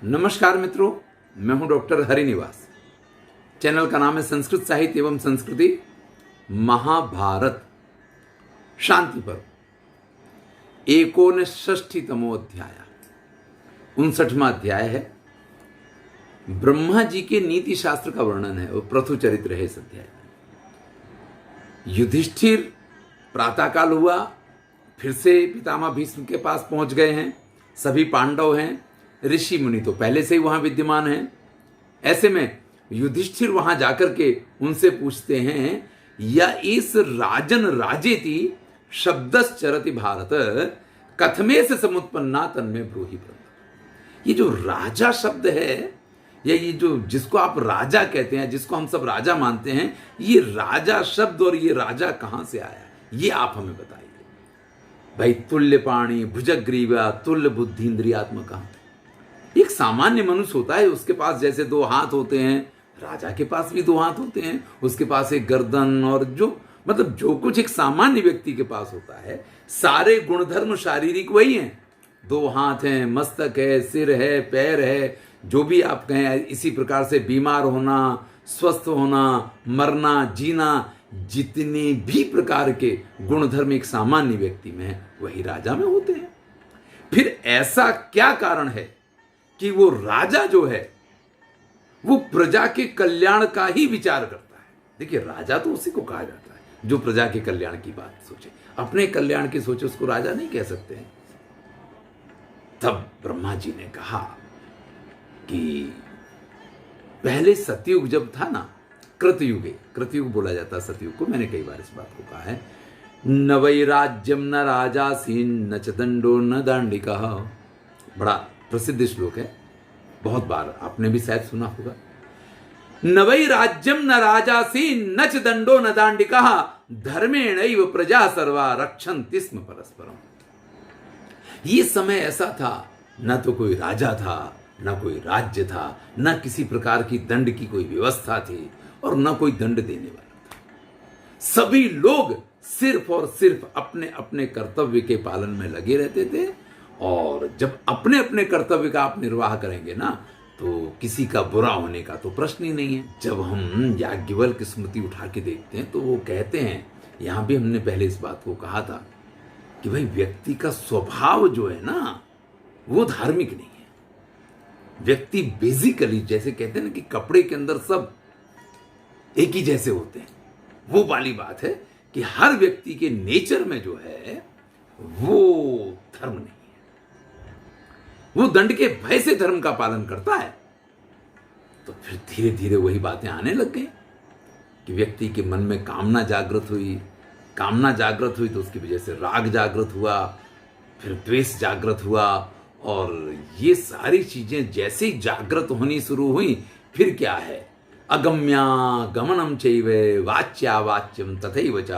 नमस्कार मित्रों, मैं हूं डॉक्टर हरिनिवास। चैनल का नाम है संस्कृत साहित्य एवं संस्कृति महाभारत शांति पर्व 59तमो अध्याय 59वां अध्याय है। ब्रह्मा जी के नीति शास्त्र का वर्णन है, वो प्रथु चरित्र है इस अध्याय में। युधिष्ठिर प्रातःकाल हुआ, फिर से पितामह भीष्म के पास पहुंच गए हैं। सभी पांडव हैं, ऋषि मुनि तो पहले से ही वहां विद्यमान हैं। ऐसे में युधिष्ठिर वहां जाकर के उनसे पूछते हैं, या इस राजन राजेति शब्दश्चरति भारत कथमे से समुत्पन्ना तन्मे ब्रूहि ब्रह्म। ये जो राजा शब्द है, या ये जो जिसको आप राजा कहते हैं, जिसको हम सब राजा मानते हैं, ये राजा शब्द और ये राजा कहां से आया, ये आप हमें बताइए भाई। तुल्य पाणी भुजग्रीवा तुल्य बुद्धि इंद्रियात्मक। एक सामान्य मनुष्य होता है, उसके पास जैसे दो हाथ होते हैं, राजा के पास भी दो हाथ होते हैं, उसके पास एक गर्दन और जो कुछ एक सामान्य व्यक्ति के पास होता है, सारे गुणधर्म शारीरिक वही हैं। दो हाथ हैं, मस्तक है, सिर है, पैर है, जो भी आप कहें। इसी प्रकार से बीमार होना, स्वस्थ होना, मरना, जीना, जितने भी प्रकार के गुणधर्म एक सामान्य व्यक्ति में है, वही राजा में होते हैं। फिर ऐसा क्या कारण है कि वो राजा जो है वो प्रजा के कल्याण का ही विचार करता है। देखिए, राजा तो उसी को कहा जाता है जो प्रजा के कल्याण की बात सोचे। अपने कल्याण की सोचे उसको राजा नहीं कह सकते हैं। तब ब्रह्मा जी ने कहा कि पहले सतयुग जब था ना, कृतयुग बोला जाता है सतयुग को। मैंने कई बार इस बात को कहा है। न वै राज्यम न राजासीन न च दंडो न दांडिका। बड़ा प्रसिद्ध श्लोक है, बहुत बार आपने भी शायद सुना होगा। न वै राज्यम न राजासीन न च दंडो न दांडिका धर्मेणैव प्रजा सर्वा रक्षन्ति स्म परस्परम। ये समय ऐसा था, न तो कोई राजा था, न कोई राज्य था, न किसी प्रकार की दंड की कोई व्यवस्था थी, और न कोई दंड देने वाला था। सभी लोग सिर्फ और सिर्फ अपने अपने कर्तव्य के पालन में लगे रहते थे। और जब अपने अपने कर्तव्य का आप निर्वाह करेंगे ना, तो किसी का बुरा होने का तो प्रश्न ही नहीं है। जब हम याज्ञवल्क्य की स्मृति उठा के देखते हैं तो वो कहते हैं, यहां भी हमने पहले इस बात को कहा था कि भाई व्यक्ति का स्वभाव जो है ना, वो धार्मिक नहीं है। व्यक्ति बेसिकली, जैसे कहते हैं ना कि कपड़े के अंदर सब एक ही जैसे होते हैं, वो वाली बात है कि हर व्यक्ति के नेचर में जो है वो धर्म नहीं है। वो दंड के भय से धर्म का पालन करता है। तो फिर धीरे धीरे वही बातें आने लग गई कि व्यक्ति के मन में कामना जागृत हुई तो उसकी वजह से राग जागृत हुआ, फिर द्वेष जागृत हुआ, और ये सारी चीजें जैसे ही जागृत होनी शुरू हुई, फिर क्या है, अगम्या गमनम चैव वाच्या वाच्यम तथैव च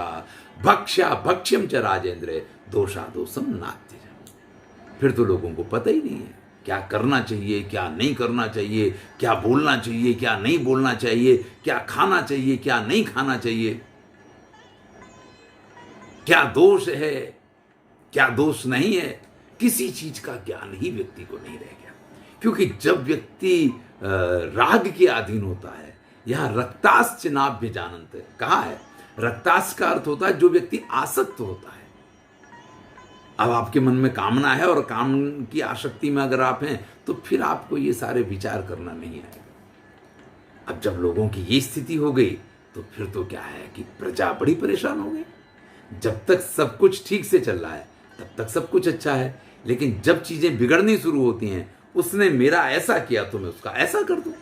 भक्ष्या भक्ष्यम च राजेंद्र दोषा दोषम नात्य। फिर तो लोगों को पता ही नहीं है क्या करना चाहिए, क्या नहीं करना चाहिए, क्या बोलना चाहिए, क्या नहीं बोलना चाहिए, क्या खाना चाहिए, क्या नहीं खाना चाहिए, क्या दोष है, क्या दोष नहीं है। किसी चीज का ज्ञान ही व्यक्ति को नहीं रह गया। क्योंकि जब व्यक्ति राग के अधीन होता है, यहां रक्ताश्च नाभ्य जानन्त कहा है। रक्ताश का अर्थ होता है जो व्यक्ति आसक्त होता है। अब आपके मन में कामना है और काम की आसक्ति में अगर आप हैं, तो फिर आपको ये सारे विचार करना नहीं आएगा। अब जब लोगों की ये स्थिति हो गई, तो फिर तो क्या है कि प्रजा बड़ी परेशान हो गई। जब तक सब कुछ ठीक से चल रहा है तब तक सब कुछ अच्छा है, लेकिन जब चीजें बिगड़नी शुरू होती हैं, उसने मेरा ऐसा किया तो मैं उसका ऐसा कर दूं,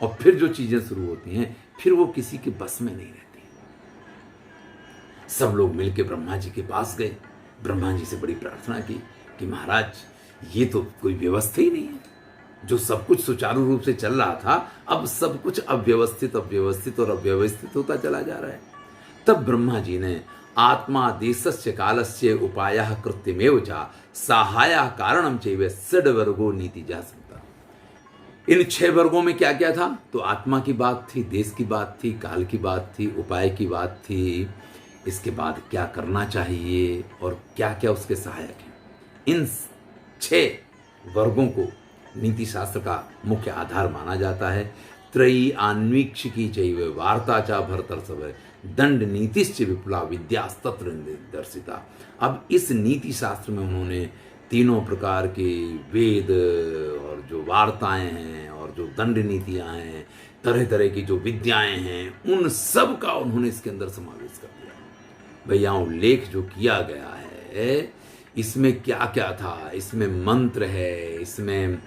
और फिर जो चीजें शुरू होती हैं, फिर वो किसी के बस में नहीं रहती। सब लोग मिलकर ब्रह्मा जी के पास गए, ब्रह्मा जी से बड़ी प्रार्थना की कि महाराज, ये तो कोई व्यवस्था ही नहीं है। जो सब कुछ सुचारू रूप से चल रहा था, अब सब कुछ अव्यवस्थित और अव्यवस्थित होता चला जा रहा है। तब ब्रह्मा जी ने आत्मा देशस्य कालस्य उपायः कृत्यमेव च सहायः कारणम चैव षड्वर्गो नीति जा सकता। इन 6 वर्गों में क्या क्या था? तो आत्मा की बात थी, देश की बात थी, काल की बात थी, उपाय की बात थी, इसके बाद क्या करना चाहिए और क्या क्या उसके सहायक हैं। इन 6 वर्गों को नीति शास्त्र का मुख्य आधार माना जाता है। त्रयी आन्वीक्षिकी चैव वार्ता चा भरतर्षभ दंड नीतिश्च विपुला विद्यास्तत्र दर्शिता। अब इस नीति शास्त्र में उन्होंने तीनों प्रकार के वेद और जो वार्ताएं हैं और जो दंड नीतियां हैं, तरह तरह की जो विद्याएं हैं, उन सब का उन्होंने इसके अंदर समावेश कर दिया। भैया उल्लेख जो किया गया है इसमें क्या क्या था, इसमें मंत्र है, इसमें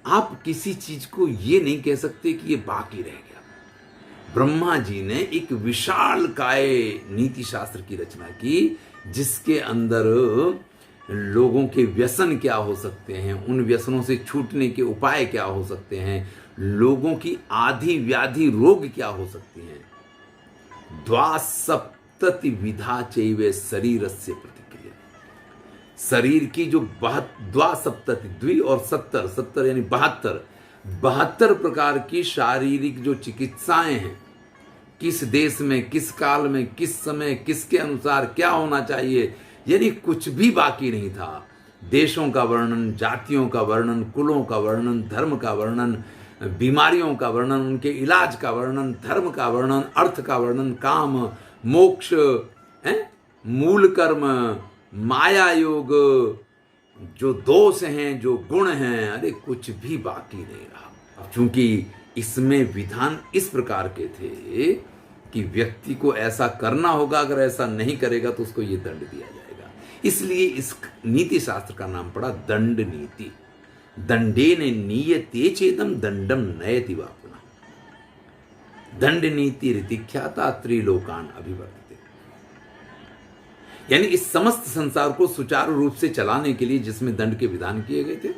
आप किसी चीज को ये नहीं कह सकते कि ये बाकी रह गया। ब्रह्मा जी ने एक विशाल काय नीति शास्त्र की रचना की, जिसके अंदर लोगों के व्यसन क्या हो सकते हैं, उन व्यसनों से छूटने के उपाय क्या हो सकते हैं, लोगों की आदि व्याधि रोग क्या हो सकती हैं। द्वासप्तति विधा चैव शरीरस्य प्रतिक्रिया, शरीर की जो द्वासप्तति, द्वि और 70 यानी 72 प्रकार की शारीरिक जो चिकित्साएं हैं, किस देश में, किस काल में, किस समय, किसके अनुसार क्या होना चाहिए, यानी कुछ भी बाकी नहीं था। देशों का वर्णन, जातियों का वर्णन, कुलों का वर्णन, धर्म का वर्णन, बीमारियों का वर्णन, उनके इलाज का वर्णन, धर्म का वर्णन, अर्थ का वर्णन, काम, मोक्ष, मूल कर्म, माया योग, जो दोष हैं, जो गुण हैं, अरे कुछ भी बाकी नहीं रहा। क्योंकि इसमें विधान इस प्रकार के थे कि व्यक्ति को ऐसा करना होगा, अगर ऐसा नहीं करेगा तो उसको ये दंड दिया जाएगा। इसलिए इस नीति शास्त्र का नाम पड़ा दंड नीति। दंडेन नीयते चेदम दंडम नयति वा पुनः। दंड नीति रीतिख्याता त्रिलोकान अभिवर्तते। यानी इस समस्त संसार को सुचारू रूप से चलाने के लिए जिसमें दंड के विधान किए गए थे,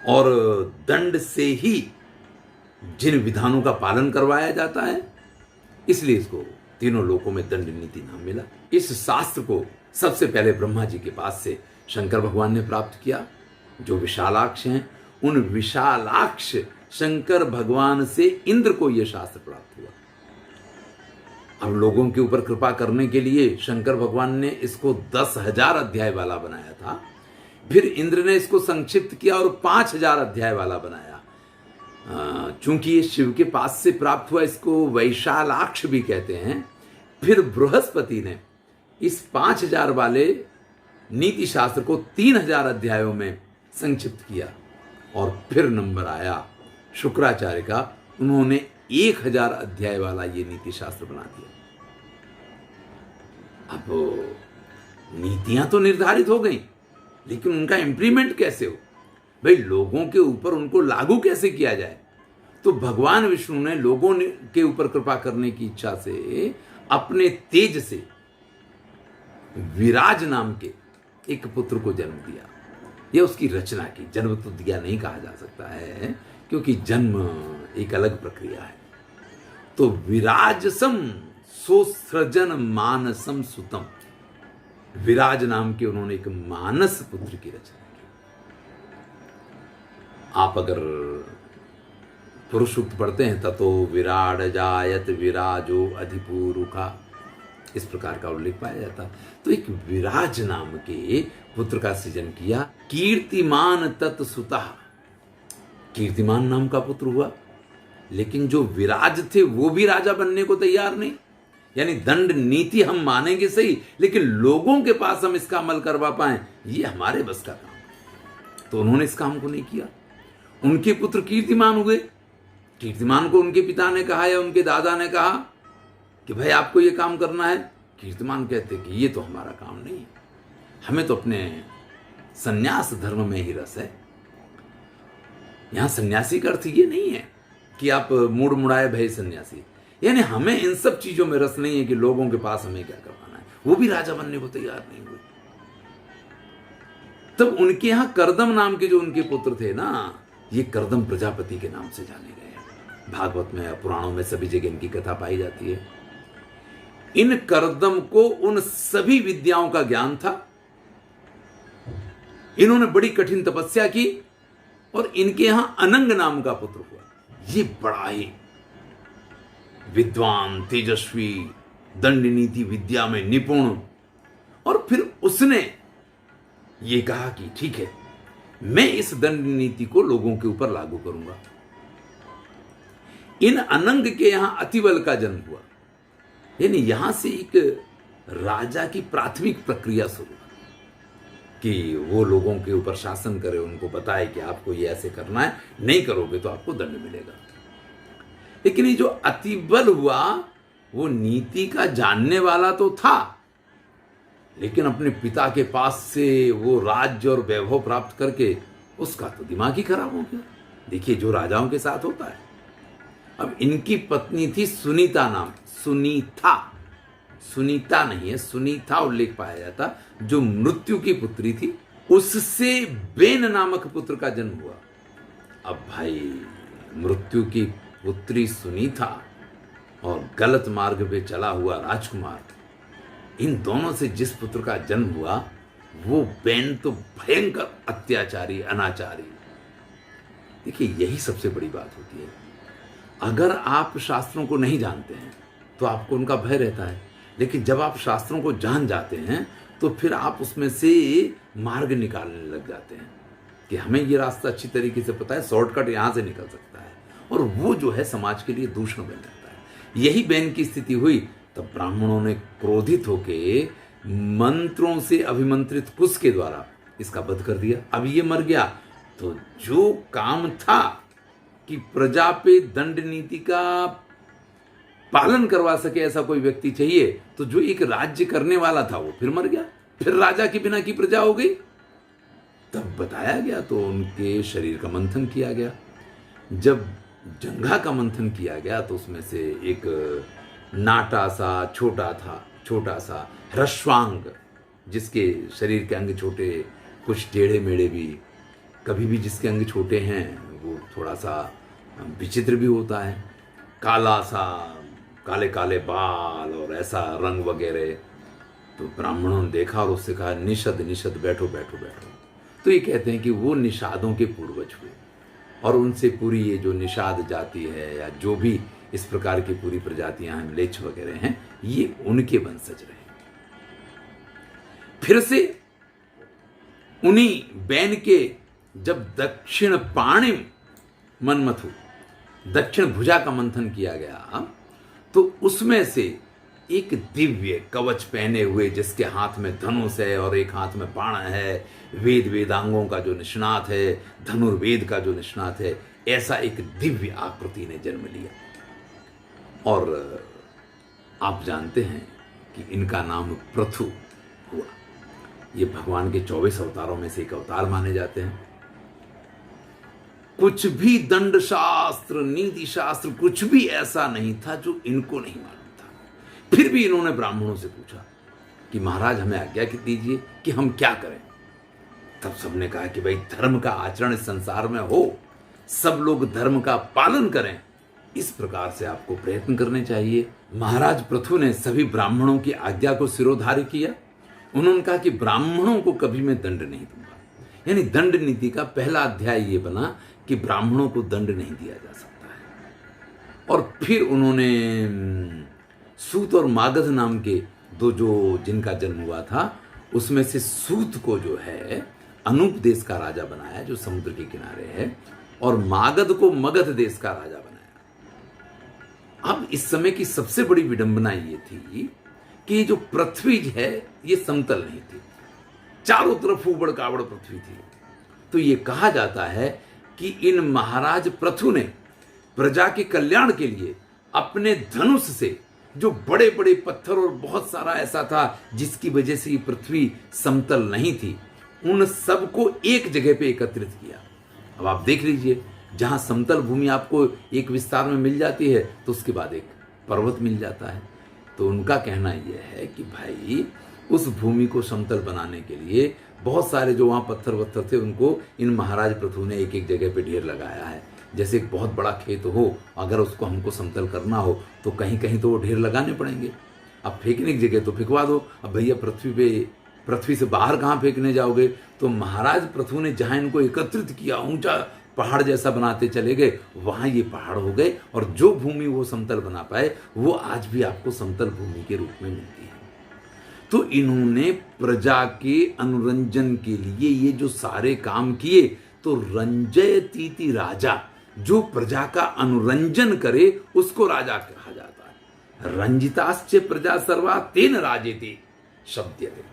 और दंड से ही जिन विधानों का पालन करवाया जाता है, इसलिए इसको तीनों लोकों में दंड नीति नाम मिला। इस शास्त्र को सबसे पहले ब्रह्मा जी के पास से शंकर भगवान ने प्राप्त किया, जो विशालाक्ष हैं। उन विशालाक्ष शंकर भगवान से इंद्र को यह शास्त्र प्राप्त हुआ। अब लोगों के ऊपर कृपा करने के लिए शंकर भगवान ने इसको 10,000 अध्याय वाला बनाया था। फिर इंद्र ने इसको संक्षिप्त किया और 5,000 अध्याय वाला बनाया। चूंकि ये शिव के पास से प्राप्त हुआ, इसको वैशालाक्ष भी कहते हैं। फिर बृहस्पति ने इस 5,000 वाले नीति शास्त्र को 3,000 अध्यायों में संक्षिप्त किया, और फिर नंबर आया शुक्राचार्य का, उन्होंने 1,000 अध्याय वाला ये नीति शास्त्र बना दिया। अब नीतियां तो निर्धारित हो गई, लेकिन उनका इंप्लीमेंट कैसे हो, भाई लोगों के ऊपर उनको लागू कैसे किया जाए। तो भगवान विष्णु ने लोगों के ऊपर कृपा करने की इच्छा से अपने तेज से विराज नाम के एक पुत्र को जन्म दिया। यह उसकी रचना की, जन्म तो दिया नहीं कहा जा सकता है, क्योंकि जन्म एक अलग प्रक्रिया है। तो विराजसम सोसृजन मानसम सुतम, विराज नाम के उन्होंने एक मानस पुत्र की रचना की। आप अगर पुरुष सूक्त पढ़ते हैं, ततो विराड जायत विराजो अधिपूरुखा, इस प्रकार का उल्लेख पाया जाता। तो एक विराज नाम के पुत्र का सृजन किया। कीर्तिमान तत्सुता, कीर्तिमान नाम का पुत्र हुआ, लेकिन जो विराज थे वो भी राजा बनने को तैयार नहीं। यानी दंड नीति हम मानेंगे सही, लेकिन लोगों के पास हम इसका अमल करवा पाए, ये हमारे बस का काम। तो उन्होंने इस काम को नहीं किया। उनके पुत्र कीर्तिमान हुए। कीर्तिमान को उनके पिता ने कहा या उनके दादा ने कहा कि भाई आपको ये काम करना है। कीर्तिमान कहते कि ये तो हमारा काम नहीं है, हमें तो अपने सन्यास धर्म में ही रस है। यहां सन्यासी का अर्थ ये नहीं है कि आप मुड़ मुड़ाए भय सन्यासी, यानी हमें इन सब चीजों में रस नहीं है कि लोगों के पास हमें क्या करवाना है। वो भी राजा बनने को तैयार नहीं हुए। तब उनके यहां करदम नाम के जो उनके पुत्र थे ना, ये करदम प्रजापति के नाम से जाने गए। भागवत में, पुराणों में सभी जगह इनकी कथा पाई जाती है। इन करदम को उन सभी विद्याओं का ज्ञान था। इन्होंने बड़ी कठिन तपस्या की और इनके यहां अनंग नाम का पुत्र हुआ। ये बड़ा ही विद्वान, तेजस्वी, दंड नीति विद्या में निपुण। और फिर उसने ये कहा कि ठीक है, मैं इस दंड नीति को लोगों के ऊपर लागू करूंगा। इन अनंग के यहां अतिबल का जन्म हुआ, यानी यहां से एक राजा की प्राथमिक प्रक्रिया शुरू कि वो लोगों के ऊपर शासन करे, उनको बताए कि आपको ये ऐसे करना है, नहीं करोगे तो आपको दंड मिलेगा। लेकिन ये जो अतिबल हुआ वो नीति का जानने वाला तो था, लेकिन अपने पिता के पास से वो राज्य और वैभव प्राप्त करके उसका तो दिमाग ही खराब हो गया। देखिए जो राजाओं के साथ होता है। अब इनकी पत्नी थी सुनीता नाम, सुनीता नहीं है, सुनीता उल्लेख पाया जाता, जो मृत्यु की पुत्री थी। उससे बेन नामक पुत्र का जन्म हुआ। अब भाई मृत्यु की पुत्री सुनीता और गलत मार्ग पे चला हुआ राजकुमार, इन दोनों से जिस पुत्र का जन्म हुआ वो बेन तो भयंकर अत्याचारी, अनाचारी। देखिए यही सबसे बड़ी बात होती है। अगर आप शास्त्रों को नहीं जानते हैं तो आपको उनका भय रहता है, लेकिन जब आप शास्त्रों को जान जाते हैं तो फिर आप उसमें से मार्ग निकालने लग जाते हैं कि हमें ये रास्ता अच्छी तरीके से पता है, शॉर्टकट यहां से निकल सकता है, और वो जो है समाज के लिए दूषण बन जाता है। यही बेन की स्थिति हुई। तब ब्राह्मणों ने क्रोधित होके मंत्रों से अभिमंत्रित कुश के द्वारा इसका वध कर दिया। अब ये मर गया तो जो काम था कि प्रजा पे दंड नीति का पालन करवा सके ऐसा कोई व्यक्ति चाहिए, तो जो एक राज्य करने वाला था वो फिर मर गया, फिर राजा के बिना की प्रजा हो गई। तब बताया गया तो उनके शरीर का मंथन किया गया। जब जंघा का मंथन किया गया तो उसमें से एक नाटा सा छोटा सा ह्रस्वांग, जिसके शरीर के अंग छोटे, कुछ टेढ़े मेढ़े भी, कभी भी जिसके अंग छोटे हैं वो थोड़ा सा विचित्र भी होता है, काला सा, काले काले बाल और ऐसा रंग वगैरह। तो ब्राह्मणों ने देखा और उससे कहा निषद निषद, बैठो बैठो बैठो। तो ये कहते हैं कि वो निषादों के पूर्वज हुए और उनसे पूरी ये जो निषाद जाति है या जो भी इस प्रकार की पूरी प्रजातियां हैं, म्लेच्छ वगैरह हैं, ये उनके वंशज रहे। फिर से उन्हीं बैन के जब दक्षिण पाणिम मनमथु, दक्षिण भुजा का मंथन किया गया तो उसमें से एक दिव्य कवच पहने हुए, जिसके हाथ में धनुष है और एक हाथ में बाण है, वेदांगों का जो निष्णात है, धनुर्वेद का जो निष्णात है, ऐसा एक दिव्य आकृति ने जन्म लिया। और आप जानते हैं कि इनका नाम पृथु हुआ। ये भगवान के 24 अवतारों में से एक अवतार माने जाते हैं। कुछ भी दंड शास्त्र, नीति शास्त्र, कुछ भी ऐसा नहीं था जो इनको नहीं मालूम था। फिर भी इन्होंने ब्राह्मणों से पूछा कि महाराज हमें आज्ञा दीजिए कि हम क्या करें। तब सबने कहा कि भाई धर्म का आचरण इस संसार में हो, सब लोग धर्म का पालन करें, इस प्रकार से आपको प्रयत्न करने चाहिए। महाराज पृथु ने सभी ब्राह्मणों की आज्ञा को सिरोधार्य किया। उन्होंने कहा कि ब्राह्मणों को कभी मैं दंड नहीं दूंगा। यानी दंड नीति का पहला अध्याय ये बना कि ब्राह्मणों को दंड नहीं दिया जा सकता है। और फिर उन्होंने सूत और मागध नाम के दो जो जिनका जन्म हुआ था, उसमें से सूत को जो है अनूप देश का राजा बनाया, जो समुद्र के किनारे है, और मागध को मगध देश का राजा बनाया। अब इस समय की सबसे बड़ी विडंबना ये थी कि जो पृथ्वी है ये समतल नहीं थी, चारों तरफ उबड़ खाबड़ पृथ्वी थी। तो ये कहा जाता है कि इन महाराज पृथु ने प्रजा के कल्याण के लिए अपने धनुष से जो बड़े बड़े पत्थर और बहुत सारा ऐसा था जिसकी वजह से ये पृथ्वी समतल नहीं थी, उन सबको एक जगह पे एकत्रित किया। अब आप देख लीजिए, जहां समतल भूमि आपको एक विस्तार में मिल जाती है तो उसके बाद एक पर्वत मिल जाता है। तो उनका कहना यह है कि भाई उस भूमि को समतल बनाने के लिए बहुत सारे जो वहां पत्थर वत्थर थे उनको इन महाराज पृथु ने एक एक जगह पे ढेर लगाया है। जैसे एक बहुत बड़ा खेत हो, अगर उसको हमको समतल करना हो तो कहीं कहीं तो वो ढेर लगाने पड़ेंगे। अब फेंकने की जगह तो फेंकवा दो। अब भैया पृथ्वी से बाहर कहाँ फेंकने जाओगे? तो महाराज पृथु ने जहां इनको एकत्रित किया, ऊंचा पहाड़ जैसा बनाते चले गए, वहां ये पहाड़ हो गए और जो भूमि वो समतल बना पाए वो आज भी आपको समतल भूमि के रूप में मिलती है। तो इन्होंने प्रजा के अनुरंजन के लिए ये जो सारे काम किए, तो रंजयतीति राजा, जो प्रजा का अनुरंजन करे उसको राजा कहा जाता है। रंजिताश्च प्रजा सर्वा तेन राजेते शब्दयते।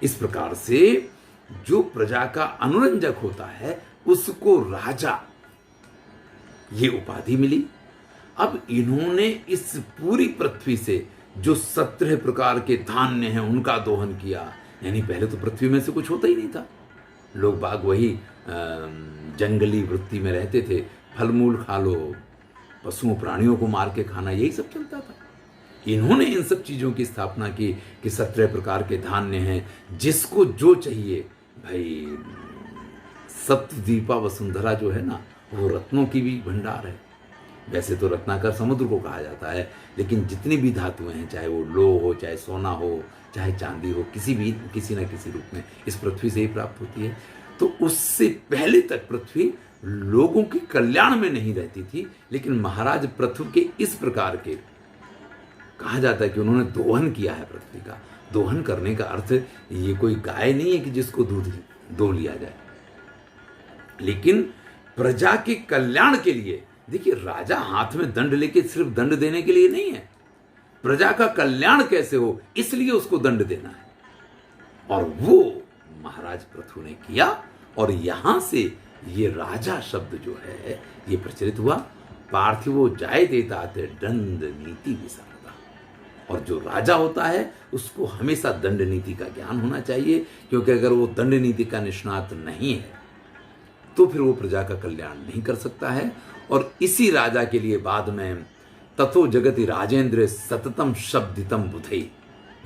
इस प्रकार से जो प्रजा का अनुरंजक होता है उसको राजा ये उपाधि मिली। अब इन्होंने इस पूरी पृथ्वी से जो 17 प्रकार के धान्य हैं उनका दोहन किया। यानी पहले तो पृथ्वी में से कुछ होता ही नहीं था, लोग बाग वही जंगली वृत्ति में रहते थे, फल मूल खा लो, पशुओं प्राणियों को मार के खाना, यही सब चलता था। इन्होंने इन सब चीजों की स्थापना की कि 17 प्रकार के धान्य हैं, जिसको जो चाहिए भाई। सप्तद्वीपा वसुंधरा जो है ना, वो रत्नों की भी भंडार है। वैसे तो रत्नाकर समुद्र को कहा जाता है, लेकिन जितनी भी धातुएं हैं, चाहे वो लोह हो, चाहे सोना हो, चाहे चांदी हो, किसी न किसी रूप में इस पृथ्वी से ही प्राप्त होती है। तो उससे पहले तक पृथ्वी लोगों के कल्याण में नहीं रहती थी, लेकिन महाराज पृथु के इस प्रकार के कहा जाता है कि उन्होंने दोहन किया है पृथ्वी का। दोहन करने का अर्थ ये कोई गाय नहीं है कि जिसको दूध दो लिया जाए, लेकिन प्रजा के कल्याण के लिए। देखिए, राजा हाथ में दंड लेके सिर्फ दंड देने के लिए नहीं है, प्रजा का कल्याण कैसे हो इसलिए उसको दंड देना है। और वो महाराज पृथु ने किया, और यहां से ये राजा शब्द जो है ये प्रचलित हुआ। पार्थिवो जाय देता थे दंड नीति विशारदा। और जो राजा होता है उसको हमेशा दंड नीति का ज्ञान होना चाहिए, क्योंकि अगर वो दंड नीति का निष्णात नहीं है तो फिर वो प्रजा का कल्याण नहीं कर सकता है। और इसी राजा के लिए बाद में तथो जगति राजेंद्र सततम शब्दितम बुधई,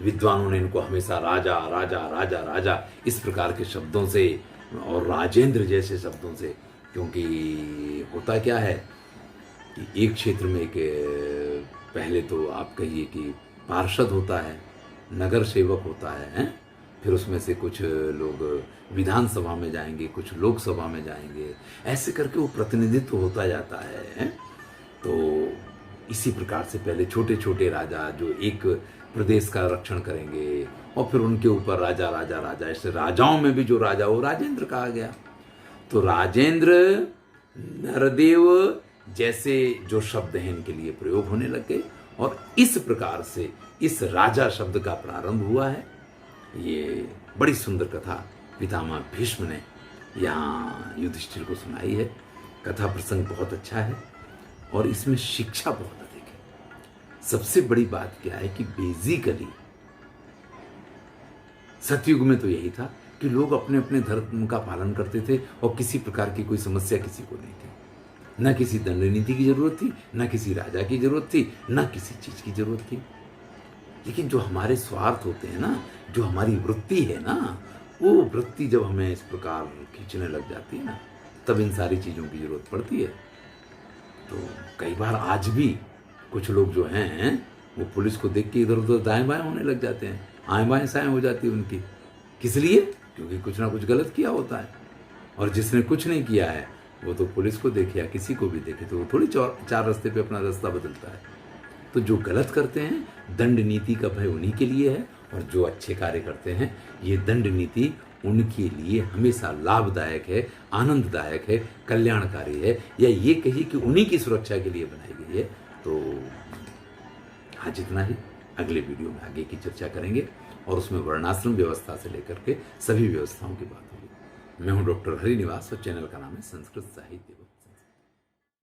विद्वानों ने इनको हमेशा राजा राजा राजा राजा इस प्रकार के शब्दों से और राजेंद्र जैसे शब्दों से, क्योंकि होता क्या है कि एक क्षेत्र में एक पहले तो आप कहिए कि पार्षद होता है, नगर सेवक होता है, फिर उसमें से कुछ लोग विधानसभा में जाएंगे, कुछ लोकसभा में जाएंगे, ऐसे करके वो प्रतिनिधित्व होता जाता है। तो इसी प्रकार से पहले छोटे छोटे राजा जो एक प्रदेश का रक्षण करेंगे, और फिर उनके ऊपर राजा राजा राजा, ऐसे राजाओं में भी जो राजा वो राजेंद्र कहा गया। तो राजेंद्र, नरदेव जैसे जो शब्द हैं इनके लिए प्रयोग होने लग गए, और इस प्रकार से इस राजा शब्द का प्रारंभ हुआ है। ये बड़ी सुंदर कथा पितामह भीष्म ने यहाँ युधिष्ठिर को सुनाई है। कथा प्रसंग बहुत अच्छा है और इसमें शिक्षा बहुत अधिक है। सबसे बड़ी बात क्या है कि बेसिकली सतयुग में तो यही था कि लोग अपने अपने धर्म का पालन करते थे और किसी प्रकार की कोई समस्या किसी को नहीं थी। न किसी दंड नीति की जरूरत थी, न किसी राजा की जरूरत थी, न किसी चीज की जरूरत थी। लेकिन जो हमारे स्वार्थ होते हैं ना, जो हमारी वृत्ति है ना, वो वृत्ति जब हमें इस प्रकार खींचने लग जाती है ना, तब इन सारी चीज़ों की जरूरत पड़ती है। तो कई बार आज भी कुछ लोग जो हैं वो पुलिस को देख के इधर उधर दाएं बाएं होने लग जाते हैं, आएं बाएं साएं हो जाती है उनकी। किस लिए? क्योंकि कुछ ना कुछ गलत किया होता है। और जिसने कुछ नहीं किया है वो तो पुलिस को देखे या किसी को भी देखे तो वो थोड़ी चार रास्ते पे अपना रास्ता बदलता है। तो जो गलत करते हैं दंड नीति का भय उन्हीं के लिए है, और जो अच्छे कार्य करते हैं ये दंड नीति उनके लिए हमेशा लाभदायक है, आनंददायक है, कल्याणकारी है, या ये कहिए कि उन्हीं की सुरक्षा के लिए बनाई गई है। तो आज इतना ही। अगले वीडियो में आगे की चर्चा करेंगे और उसमें वर्णाश्रम व्यवस्था से लेकर के सभी व्यवस्थाओं की बात होगी। मैं हूं डॉक्टर हरिनिवास और चैनल का नाम है संस्कृत साहित्य।